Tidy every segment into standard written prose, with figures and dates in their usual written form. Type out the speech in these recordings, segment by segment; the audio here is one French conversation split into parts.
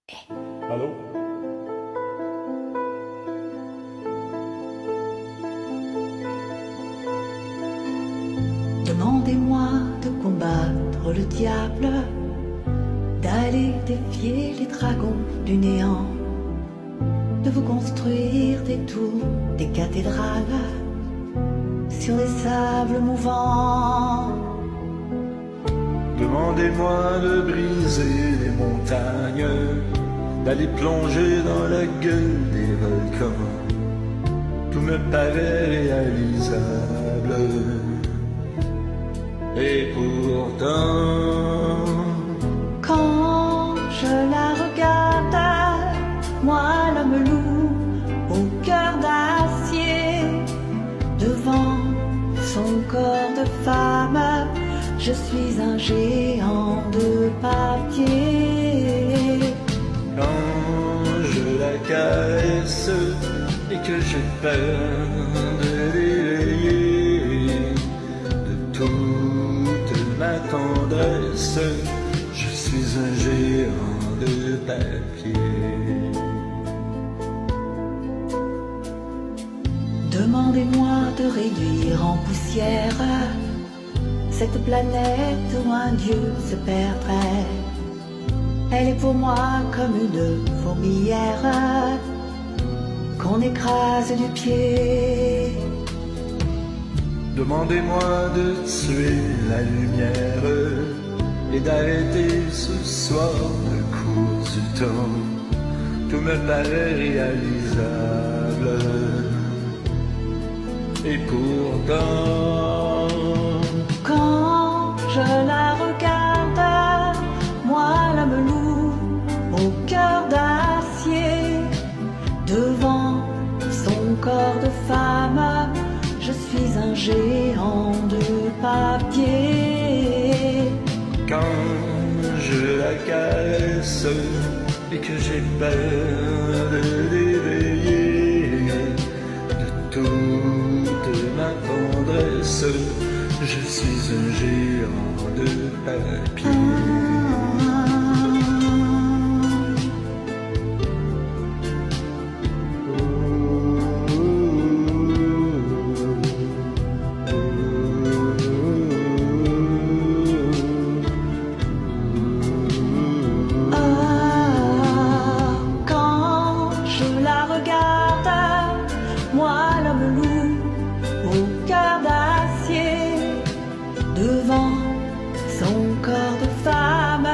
Allô? Demandez-moi de combattre le diable, d'aller défier les dragons du néant, de vous construire des tours, des cathédrales sur les sables mouvants. Demandez-moi de briser les montagnes, d'aller plonger dans la gueule des volcans. Tout me paraît réalisable. Et pourtant, quand je la regarde, moi l'homme loup au cœur d'acier, devant son corps de femme, je suis un géant de papier. quand je la caresse et que j'ai peur de l'éveiller de toute ma tendresse, je suis un géant de papier. Demandez-moi de réduire en poussière cette planète où un dieu se perdrait. Elle est pour moi comme une fourmilière qu'on écrase du pied. Demandez-moi de tuer la lumière et d'arrêter ce soir le cours du temps. Tout me paraît réalisable. Et pourtant, Quand je la regarde, moi l'homme loup au cœur d'acier, devant son corps de femme, je suis un géant de papier. quand je la caresse et que j'ai peur de l'éveiller de toute ma tendresse, je suis un géant de papier. Quand je la regarde, moi l'homme loup au cœur d'acier, devant son corps de femme,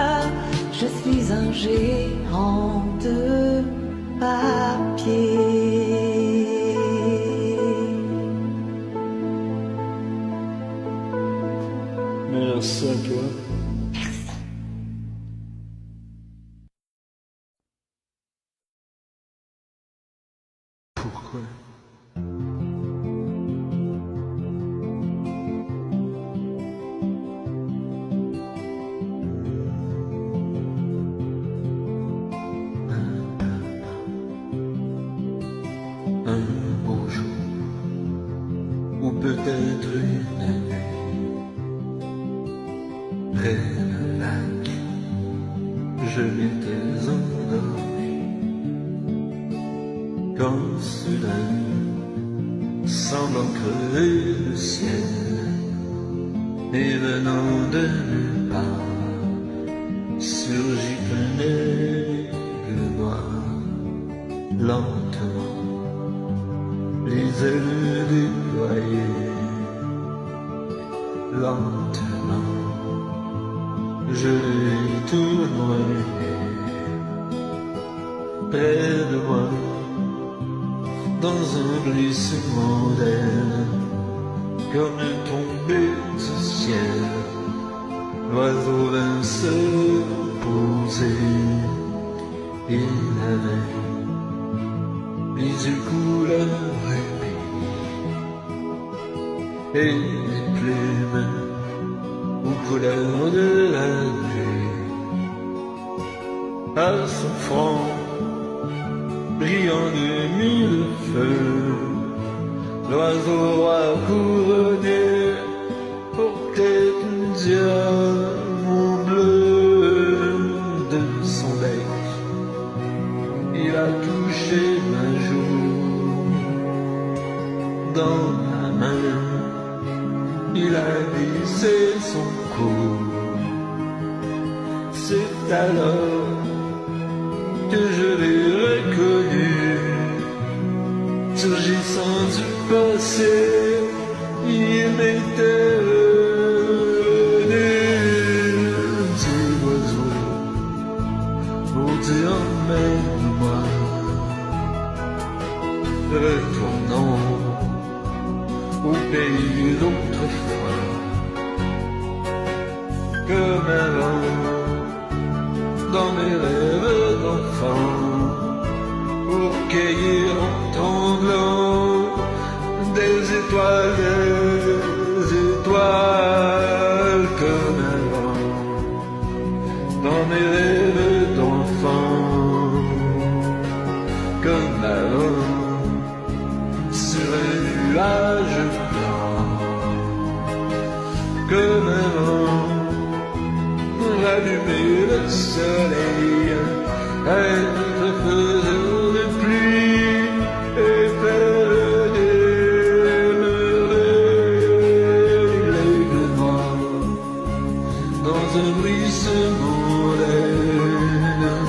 je suis un géant de papier. Merci à toi. Pourquoi? Un beau jour, ou peut-être une nuit, près d'un lac, je m'étais endormi, quand soudain, semblant crever le ciel, et venant de nulle part, surgit un aigle noir, lentement, les ailes déployées, lentement, je l'ai tournoyé, près de moi, dans un glissement d'air, comme une tombée du ciel, l'oiseau vint se poser, il avait les yeux couleur rubis et les plumes aux couleurs de la nuit. À son front, brillant de mille feux, l'oiseau roi couronné portait un diamant bleu de son bec. il a touché ma joue. Dans ma main, il a glissé son cou. C'est alors que je l'ai reconnu, surgissant du passé, il m'était revenu. Dis l'oiseau, maudit emmène-moi, retournons au pays d'autrefois, comme avant, dans mes rêves d'enfant, pour cueillir en tremblant des étoiles, comme avant, dans mes rêves d'enfant, comme avant, sur un nuage blanc, comme avant, rallumer le soleil, être faiseur de pluie et faire demeurer l'aigle noir dans un bruissement d'aile,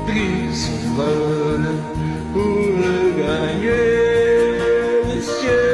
pris son vol pour regagner le ciel.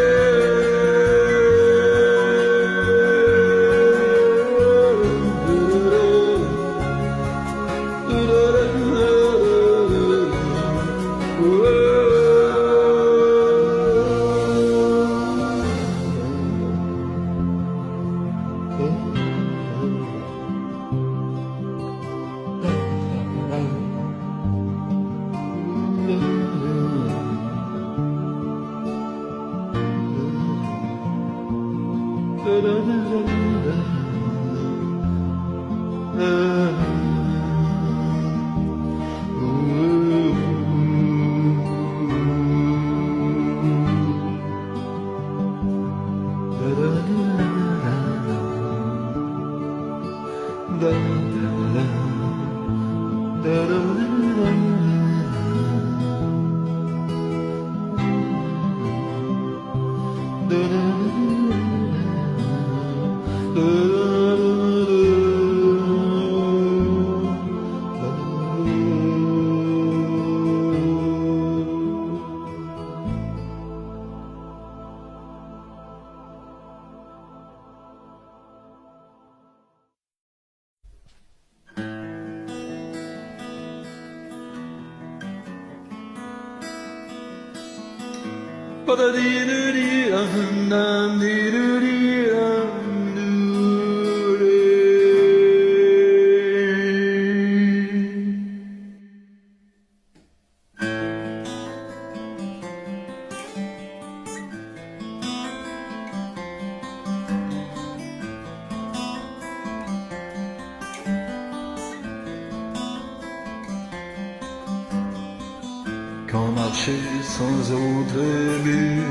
Quand marcher sans autre but,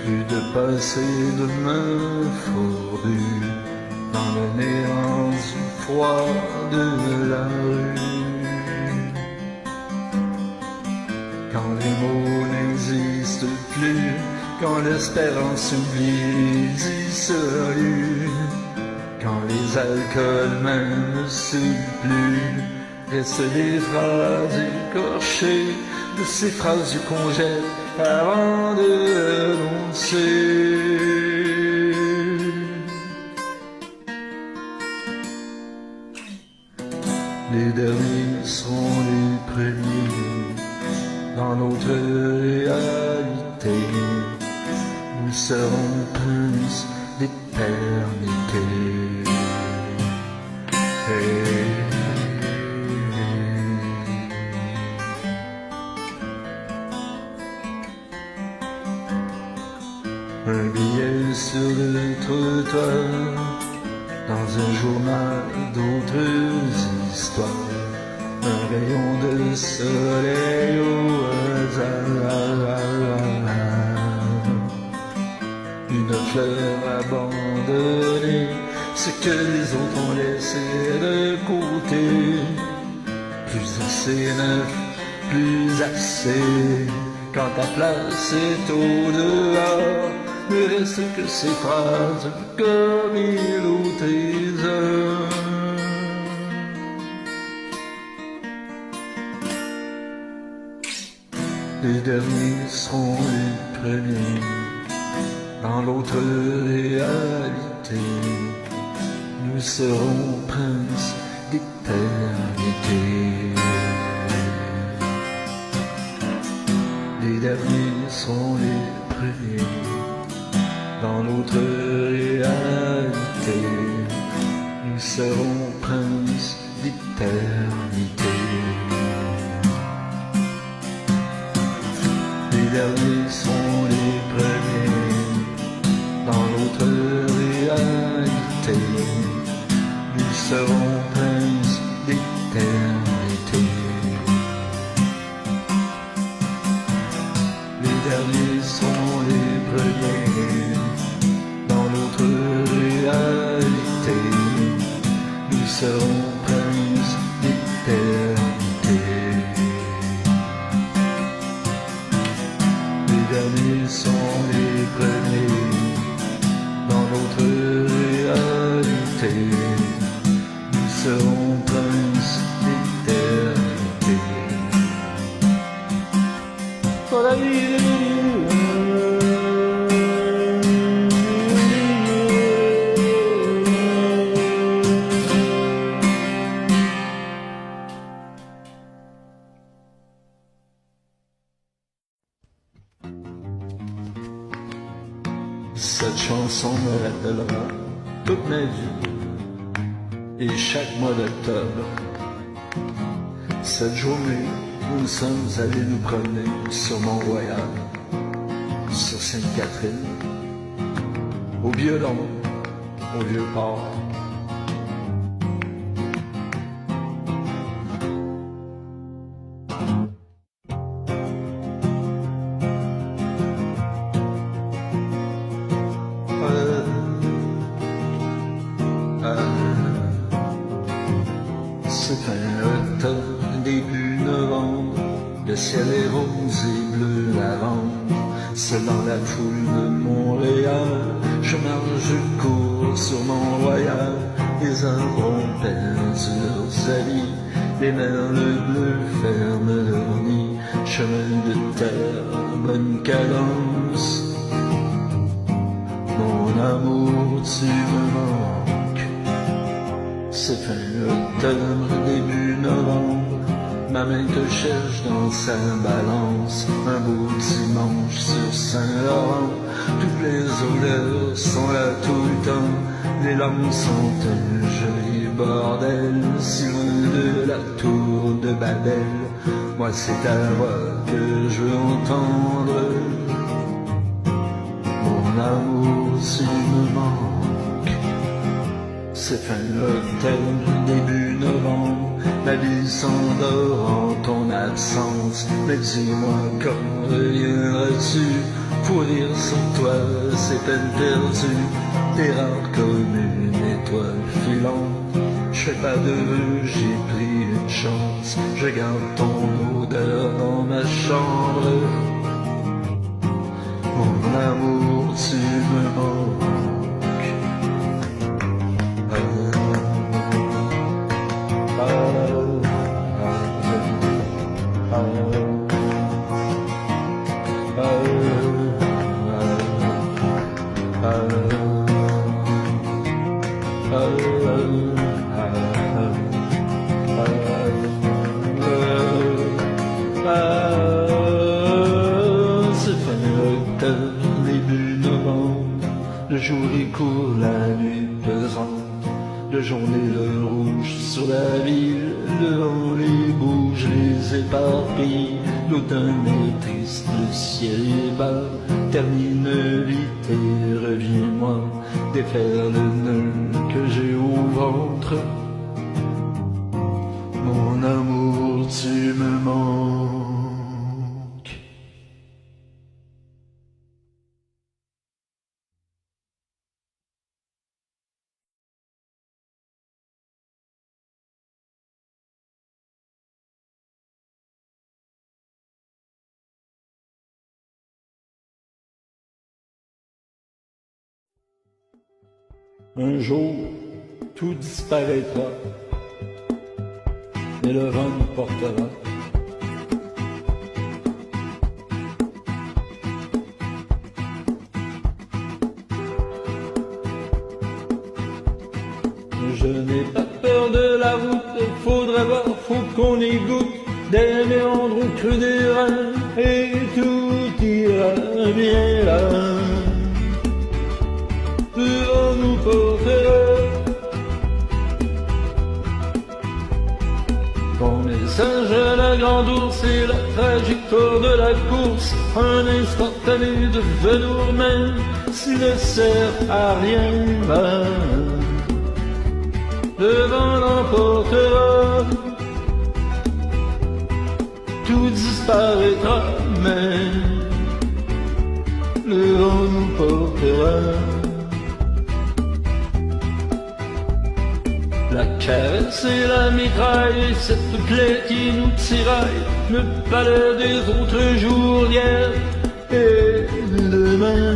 plus de passé de main fourbues, dans le néant du froid de la rue. Quand les mots n'existent plus, quand l'espérance oublie dissolue, quand les alcools même ne suent plus, restent des phrases écorchées, de ces phrases qu'on jette avant de renoncer. Les derniers seront les premiers dans notre réalité. Nous serons princes d'éternité. Un billet sur le trottoir, dans un journal d'autres histoires, un rayon de soleil au hasard, une fleur abandonnée, ce que les autres ont laissé de côté, plus assez neuf plus assez. Quand ta place est au dehors, ne reste que ces phrases comme il au trésor. Les derniers seront les premiers dans l'autre réalité. Nous serons princes d'éternité. Les derniers seront les premiers dans l'autre réalité. Nous serons princes d'éternité. Les derniers sont les premiers dans l'autre réalité. Nous serons princes d'éternité. Les derniers sont les premiers dans l'autre réalité. Nous serons princes d'éternité. Les derniers sont les premiers dans notre réalité. Nous serons princes d'éternité. Cette chanson me rappellera toute ma vie et chaque mois d'octobre. Cette journée, nous sommes allés nous promener sur Mont-Royal, sur Sainte-Catherine, au Vieux-Long, au Vieux-Port. C'est fin octobre, début novembre, le ciel est rose et bleu lavande. Seul dans la foule de Montréal, je marche, je cours sur Mont-Royal. Les arbres ont perdu leurs habits, les merles bleus ferment leur nid. Chemin de terre, bonne cadence, mon amour, tu me manques. C'est fin octobre, début novembre, ma main te cherche dans sa balance. Un beau dimanche sur Saint-Laurent, toutes les odeurs sont là tout le temps. Les lampes sont un joli bordel, si loin de la tour de Babel. Moi c'est ta voix que je veux entendre. Mon amour, tu me manques. C'est fin octobre, début novembre, la vie s'endort en ton absence. Mais dis-moi quand reviendras-tu pour dire sur toi c'est peine perdue. T'es rare comme une étoile filante. Je fais pas de vœux, j'ai pris une chance. Je garde ton odeur dans ma chambre. Mon amour, tu me manques. C'est fin octobre, début novembre, le jour est court, la nuit pesante, le jaune et le rouge sur la ville, le vent les bouge, les éparpille, l'automne est triste, le ciel est bas, termine vite et reviens-moi défaire le nœud que j'ai au ventre. Mon amour, tu me manques. Un jour, tout disparaîtra, et le vent nous portera. Je n'ai pas peur de la route, faudrait voir, faut qu'on y goûte, des méandres au creux des reins, et tout ira bien là. Le vent nous portera. Comme les singes à la grande ours et la trajectoire de la course, un instantané de velours même, s'il ne sert à rien, ben, le vent l'emportera. Tout disparaîtra, mais le vent nous portera. La caresse et la mitraille, cette plaie qui nous tiraille, le palais des autres jours d'hier et de demain.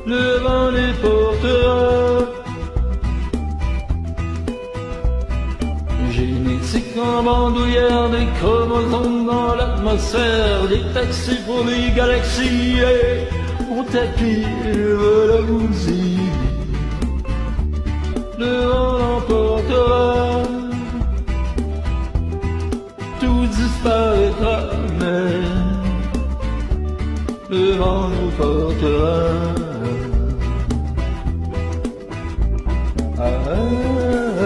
Le vent les portera. Génétique en bandoulière, des chromosomes dans l'atmosphère, des taxis pour les galaxies et au tapis de la musique. Le vent l'emportera, tout disparaîtra, mais le vent nous portera. Ah, ah, ah.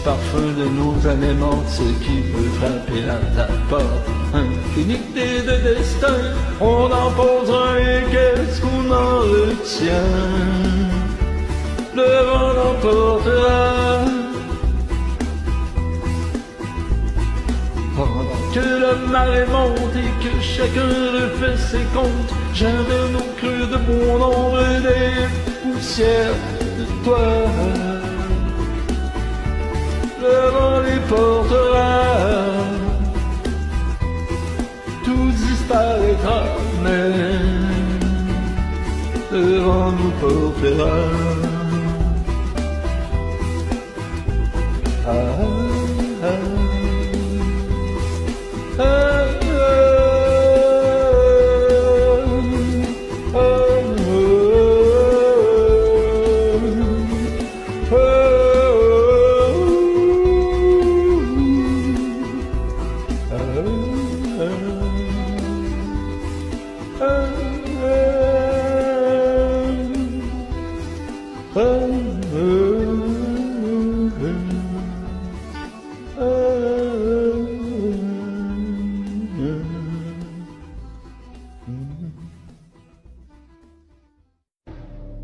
Parfum de nos anémentes, ce qui peut frapper à ta porte. Infinité de destin, on en pose un et qu'est-ce qu'on en retient? Le vent l'emportera. Pendant que le marée monte et que chacun refait ses comptes, j'amène au creux de mon ombre des poussières de toi. Le vent les portera, tout disparaîtra, mais le vent nous portera. Ah, ah, ah, ah, ah, ah, ah.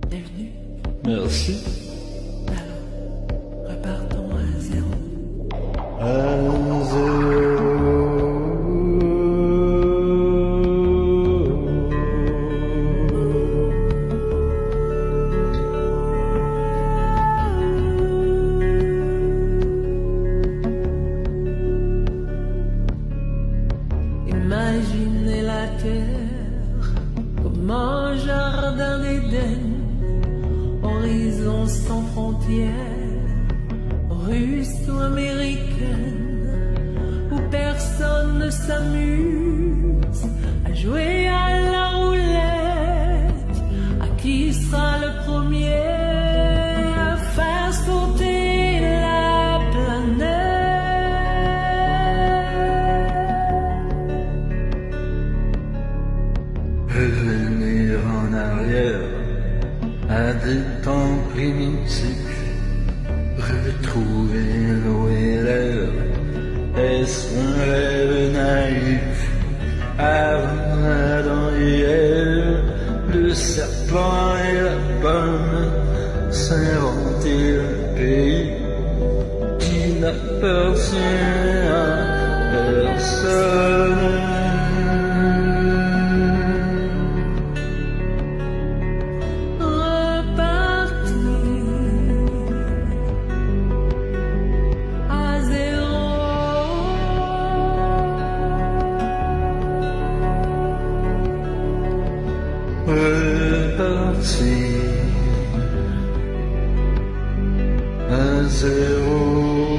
Bienvenue. Merci. Alors, repartons à zéro. À zéro. Imaginez la terre comme un jardin d'Éden, horizon sans frontières, russe ou américaine, où personne ne s'amuse à jouer à la roulette. À qui sera le premier à faire sauter la planète? Revenir en arrière à des temps primitifs, retrouver l'eau et l'air, est-ce un rêve naïf? Avant Adam et Ève, le serpent et la pomme s'inventer un pays qui n'appartient à personne. Repartir à zéro.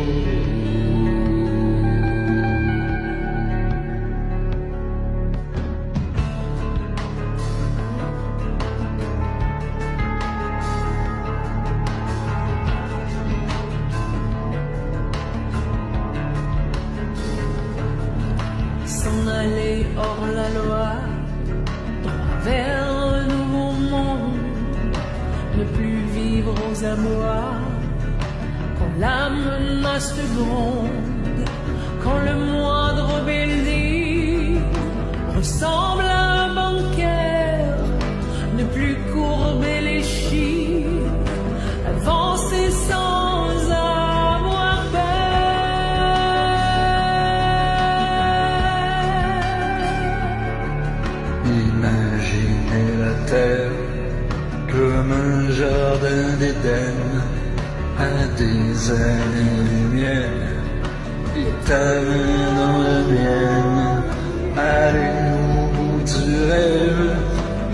S'en aller hors la loi, vers un nouveau monde, ne plus vivre aux amours, quand la menace te gronde, quand le moindre baiser ressemble à un banquer, ne plus courber les chines, avancer sans avoir peur. Imaginez la terre comme un jardin d'Éden à des années-lumière, et ta main dans la mienne, aller au bout du rêve,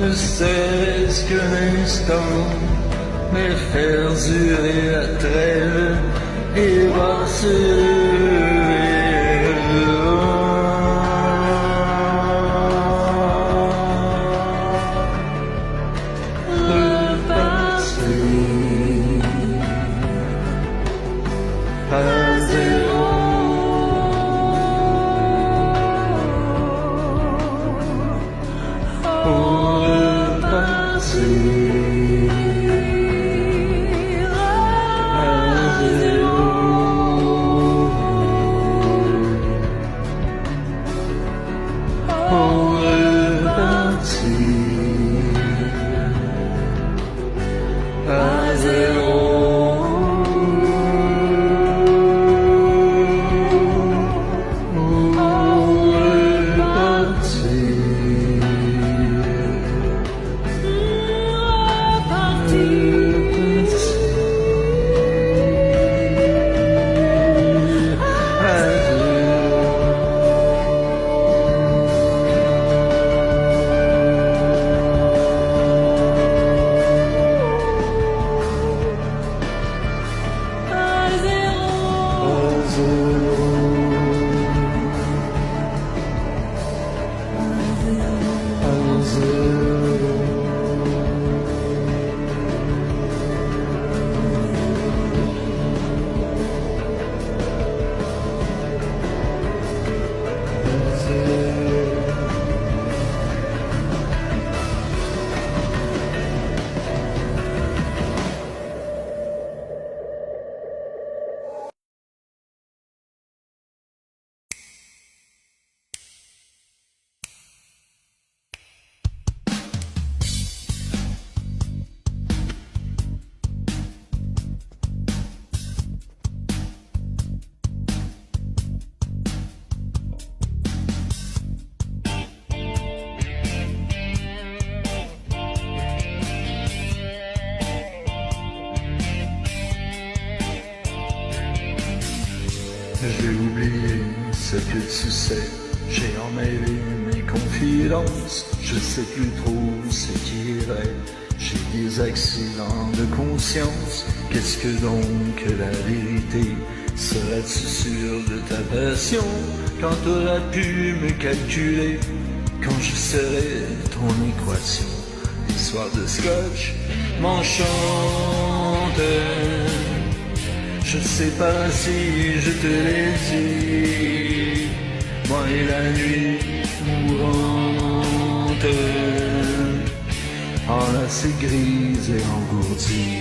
ne serait-ce qu'un instant, mais faire durer la trêve et voir se lever. À zéro. Pour repartir à zéro. Pour repartir à zéro. J'ai oublié ce que tu sais, j'ai emmêlé mes confidences, je sais plus trop ce qui est vrai, j'ai des accidents de conscience, qu'est-ce que donc la vérité? Seras-tu sûr de ta passion, quand t'auras pu me calculer, quand je serai ton équation? L'histoire de Scotch m'enchante. Je sais pas si je te l'ai dit, moi et la nuit mourante, enlacée grise et engourdie.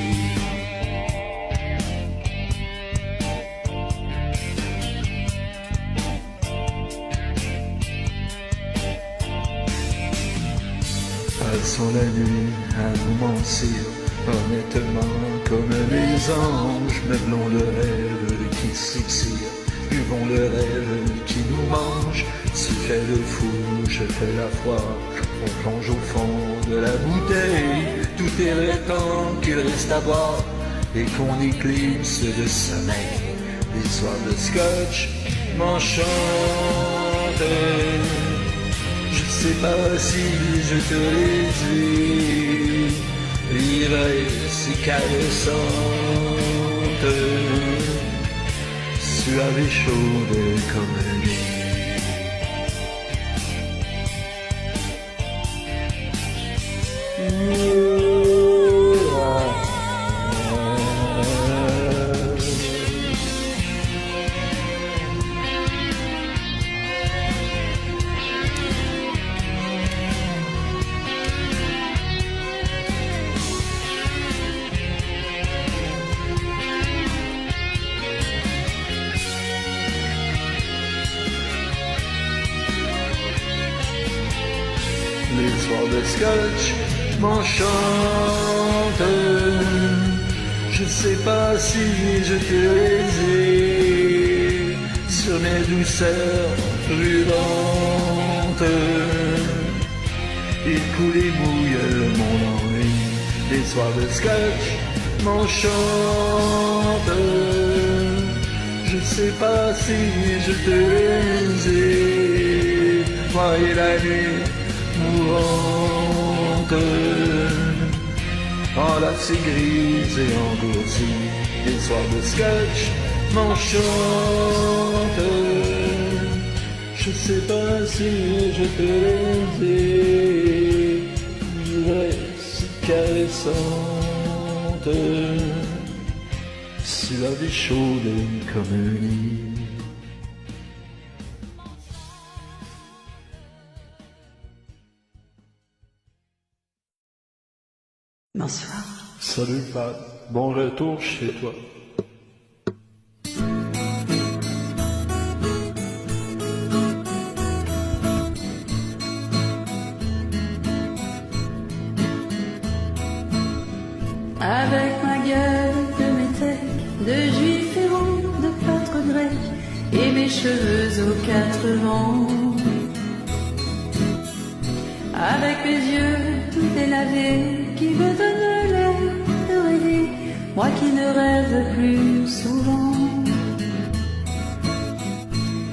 passons la nuit à nous mentir, honnêtement comme les anges, meublons le rêve qui s'excire, buvons le rêve qui nous mange. Tu fais le fou, je fais la foi, on plonge au fond de la bouteille, tout est temps qu'il reste à boire et qu'on éclipse de sommeil. Les soirs de scotch m'enchantent, je sais pas si je te les dis, l'ivresse caressante, suave et chaude comme la nuit. Les soirs de scotch m'enchantent, je sais pas si je te les ai sur mes douceurs brûlantes. Il coule et mouille mon ennui. Les soirs de scotch m'enchantent, je sais pas si je te les ai. Voyez la nuit mourante, enlacée, grise et engourdie. Les soirs de scotch m'enchantent, je sais pas si je te les ai. L'ivresse caressante, suave et chaude comme un lit. Bonsoir. Salut Pat, bon retour chez toi. Avec ma gueule de métèque, de juif errant, de pâtre grec, et mes cheveux aux quatre vents. Avec mes yeux tout délavés, qui me donnent l'air de rêver, moi qui ne rêve plus souvent.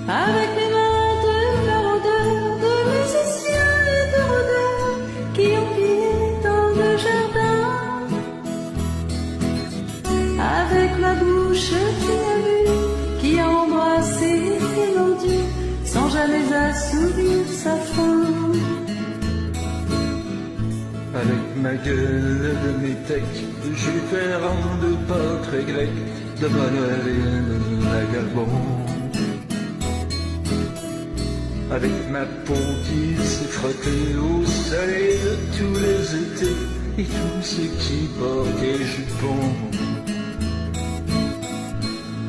Avec mes mains de maraudeurs, de musiciens et de rôdeurs, qui ont pillé dans le jardin. Avec ma bouche qui a vu, qui a embrassé et mordu, sans jamais assouvir sa faim. Avec ma gueule de métèque, de juif errant, de pâtre grec, de ballerine vagabond. Avec ma peau qui s'est frottée au soleil de tous les étés, et tous ceux qui portent des jupons.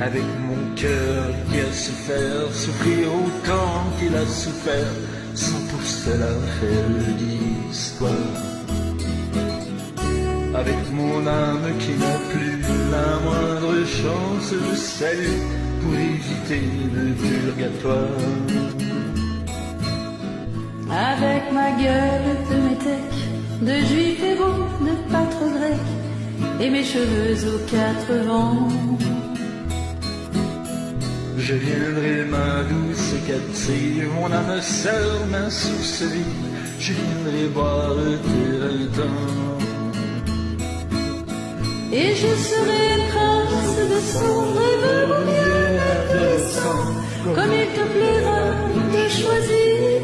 Avec mon cœur qui a souffert, souffrir autant qu'il a souffert, sans pour cela faire d'histoire. Avec mon âme qui n'a plus la moindre chance de salut pour éviter le purgatoire. Avec ma gueule de métèque, de juif héros, de pâtre grec, et mes cheveux aux quatre vents. Je viendrai ma douce captive, mon âme sœur, ma source vie, je viendrai boire tes reins. Et je serai prince de son rêve bien adolescent, comme il te plaira de choisir.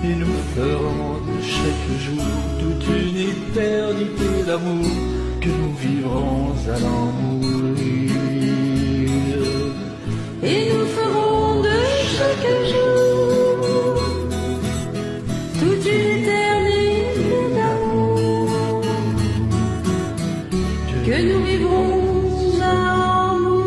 Et nous ferons de chaque jour toute une éternité d'amour que nous vivrons à l'en mourir. Et nous ferons de chaque jour toute une éternité d'amour que nous vivrons à en mourir.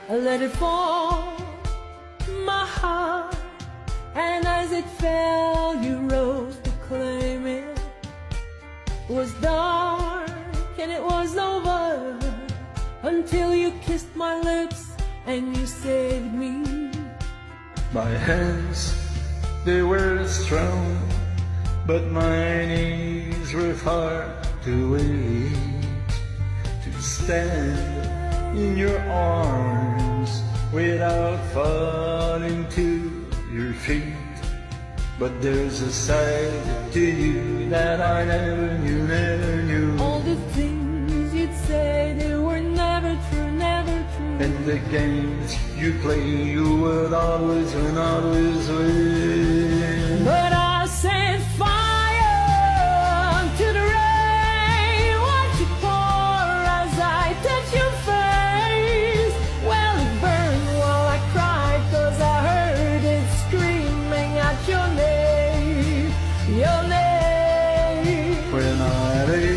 I let it fall, my heart, and as it fell, you rose to claim it. It was dark and it was over until you kissed my lips and you saved me. My hands, they were strong, but my knees were far too weak to stand in your arms without falling to your feet. But there's a side to you that I never knew, never knew. All the things you'd say, they were never true, never true. And the games you play, you would always win, always win. But I set fire to the rain, watch it pour as I touch your face. Well, it burned while I cried, 'cause I heard it screaming at your name, your name. When I lay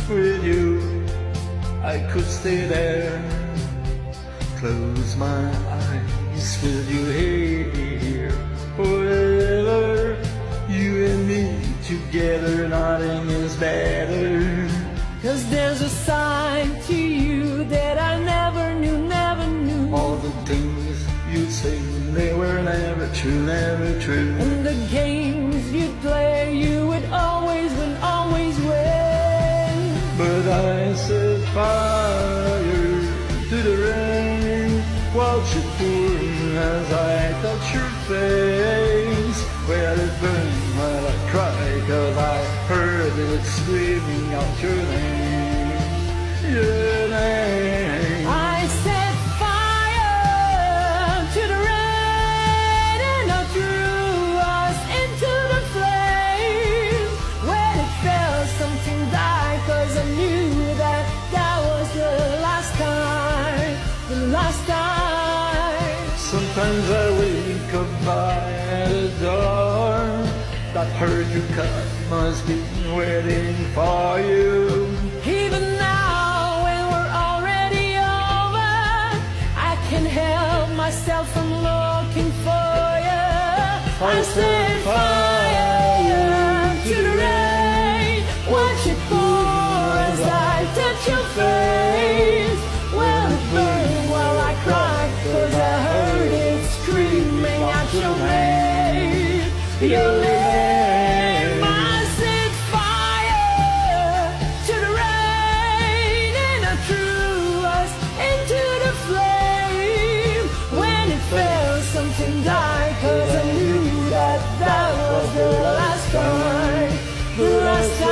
with you, I could stay there, close my eyes, feel you here. Forever, you and me together, nothing is better. 'Cause there's a side to you that I never knew, never knew. All the things you say, they were never true, never true. And the games you'd play, you would always win, always win. But I set fire to the rain, watch it burn as I touch your face. Well, it burned while I cried, 'cause I heard it screaming out your name, your name. I set fire to the rain and I drew us into the flames. When it fell, something died, 'cause I knew that that was the last time, the last time. Sometimes I wake up by the door, that hurt you cut must be waiting for you. Even now, when we're already over, I can't help myself from looking for you. I set fire to the rain, watch it pour as I touch your face. Well, it burned while I cried, 'cause I heard it screaming out your name, your name. I set fire to the rain and I threw us into the flame. When it fell, something died, 'cause I knew that that was the last time, the last time.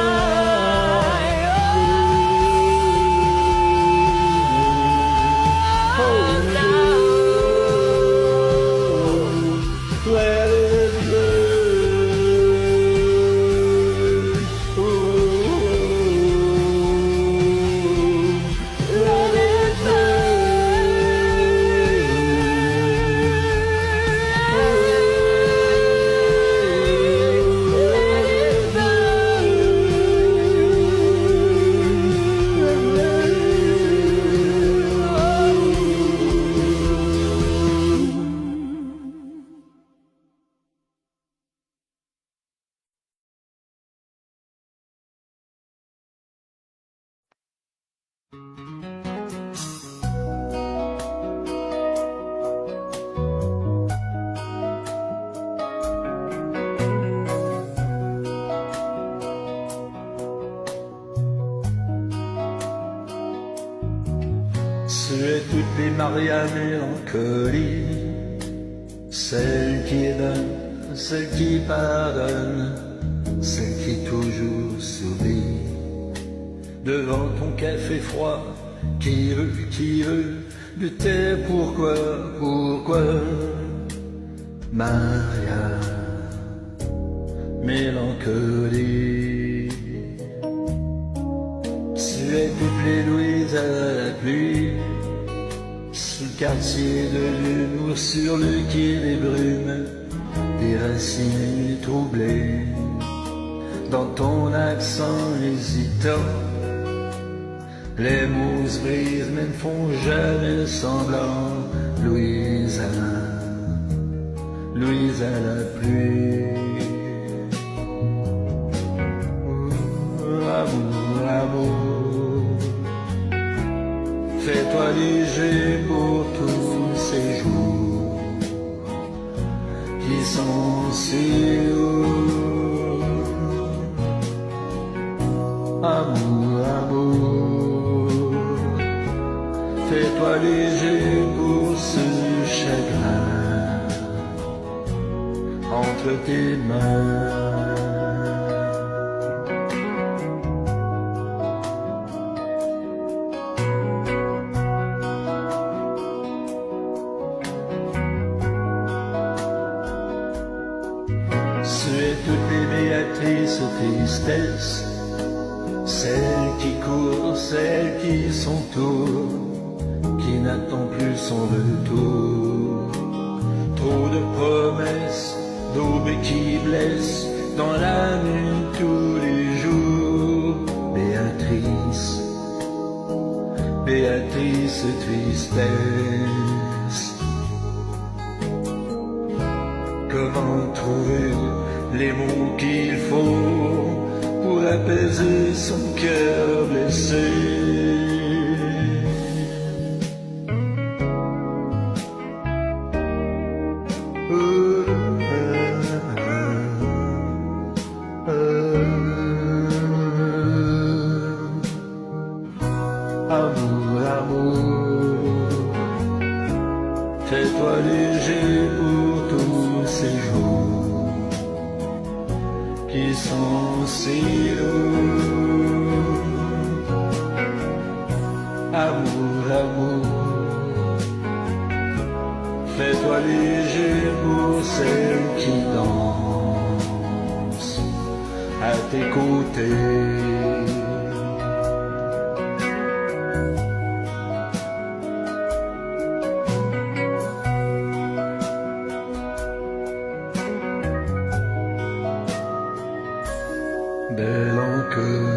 Oh, now. Let it burn. Let it C'est toutes les Maria mélancolie, celle qui donne, celle qui pardonne, celle qui toujours sourit. Devant ton café froid, qui veut de tes pourquoi, Maria, mélancolie. Tu es toutes les Louises à la pluie, sous le quartier de l'humour, sur le quai des brumes, des racines troublées, dans ton accent hésitant, Les mots se brisent mais ne font jamais semblant. Louisa, Louisa la pluie. Amour, amour, fais-toi léger pour tous ces jours qui sont si lourds. Amour, amour, fais-toi léger pour ce chagrin entre tes mains. Suez toutes les Béatrices tristesses, celles qui courent, celles qui s'entourent, qui n'attend plus son retour. Trop de promesses, d'aubes qui blessent, dans la nuit tous les jours. Béatrice, Béatrice tristesse. Comment trouver les mots qu'il faut pour apaiser son cœur blessé? Amour, amour, fais-toi léger pour tous ces jours qui sont si lourds. Amour, amour, fais-toi léger pour celles qui dansent à tes côtés. Belle en cœur.